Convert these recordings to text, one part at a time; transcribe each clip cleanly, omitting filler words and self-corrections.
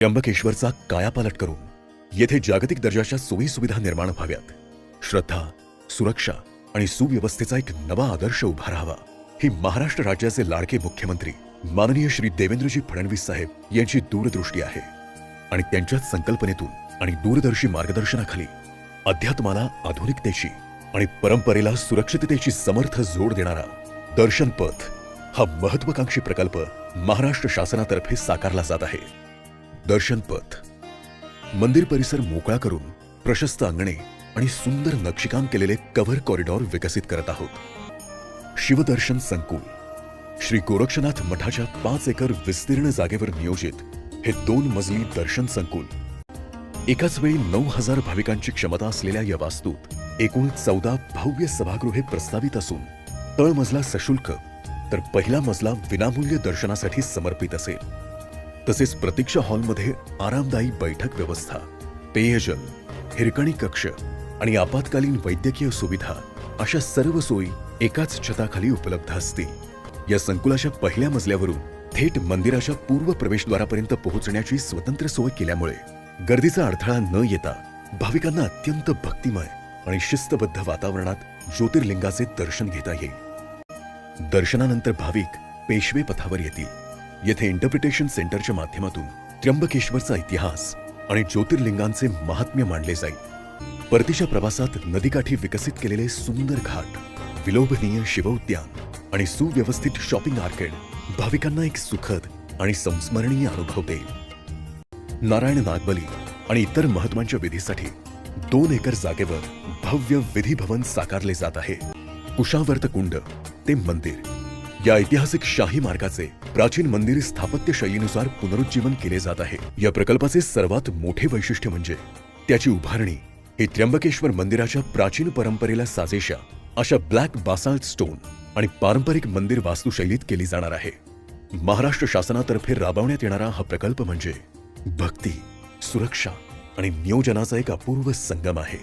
त्र्यंबकेश्वरचा कायापालट करून येथे जागतिक दर्जाच्या सोयी सुविधा निर्माण व्हाव्यात. श्रद्धा, सुरक्षा आणि सुव्यवस्थेचा एक नवा आदर्श उभा राहावा, ही महाराष्ट्र राज्याचे लाडके मुख्यमंत्री माननीय श्री देवेंद्रजी फडणवीस साहेब यांची दूरदृष्टी आहे. आणि त्यांच्याच संकल्पनेतून आणि दूरदर्शी मार्गदर्शनाखाली अध्यात्माला आधुनिकतेची आणि परंपरेला सुरक्षिततेची समर्थ जोड देणारा दर्शन पथ हा महत्वाकांक्षी प्रकल्प महाराष्ट्र शासनातर्फे साकारला जात आहे. दर्शन पथ मंदिर परिसर मोकळा करून प्रशस्त अंगणे आणि सुंदर नक्षीकाम केलेले कव्हर कॉरिडॉर विकसित करत आहोत. शिवदर्शन संकुल श्री गोरक्षनाथ मठाच्या 5 एकर विस्तीर्ण जागेवर नियोजित हे 2 मजली दर्शन संकुल एकाच वेळी 9000 भाविकांची क्षमता असलेल्या या वास्तूत एकूण 14 भव्य सभागृहे प्रस्तावित असून तळमजला सशुल्क तर पहिला मजला विनामूल्य दर्शनासाठी समर्पित असेल. तसेच प्रतीक्षा हॉलमध्ये आरामदायी बैठक व्यवस्था, पेयजल, हिरकणी कक्ष आणि आपत्कालीन वैद्यकीय सुविधा अशा सर्व सोयी एकाच छताखाली उपलब्ध असतील. या संकुलाच्या पहिल्या मजल्यावरून थेट मंदिराच्या पूर्व प्रवेशद्वारापर्यंत पोहोचण्याची स्वतंत्र सोय केल्यामुळे गर्दीचा अडथळा न येता भाविकांना अत्यंत भक्तिमय आणि शिस्तबद्ध वातावरणात ज्योतिर्लिंगाचे दर्शन घेता येईल. दर्शनानंतर भाविक पेशवे पथावर येतील. येथे इंटरप्रिटेशन सेंटरच्या माध्यमातून त्र्यंबकेश्वरचा इतिहास आणि ज्योतिर्लिंगांचे महात्म्य मांडले जाईल. परतीच्या प्रवासात नदीकाठी विकसित केलेले सुंदर घाट, विलोभनीय शिवउद्यान आणि सुव्यवस्थित शॉपिंग आर्केड भाविकांना एक सुखद आणि संस्मरणीय अनुभव देईल. नारायण नागबली आणि इतर महत्त्वाच्या विधीसाठी 2 एकर जागेवर भव्य विधी भवन साकारले जात आहे. कुशावर्त कुंड ते मंदिर या ऐतिहासिक शाही मार्गाचे प्राचीन मंदिर स्थापत्य शैलीनुसार पुनरुज्जीवन केले जात आहे. या प्रकल्पाचे सर्वात मोठे वैशिष्ट्य म्हणजे त्याची उभारणी ही त्र्यंबकेश्वर मंदिराच्या प्राचीन परंपरेला साजेशा अशा ब्लॅक बासाल्ट स्टोन आणि पारंपरिक मंदिर वास्तुशैलीत केली जाणार आहे. महाराष्ट्र शासनातर्फे राबवण्यात येणारा हा प्रकल्प म्हणजे भक्ती, सुरक्षा आणि नियोजनाचा एक अपूर्व संगम आहे.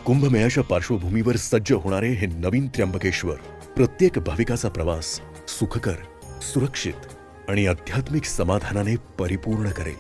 कुंभमेळ्याच्या पार्श्वभूमीवर सज्ज होणारे हे नवीन त्र्यंबकेश्वर प्रत्येक भाविकाचा प्रवास सुखकर, सुरक्षित आणि आध्यात्मिक समाधानाने परिपूर्ण करेल.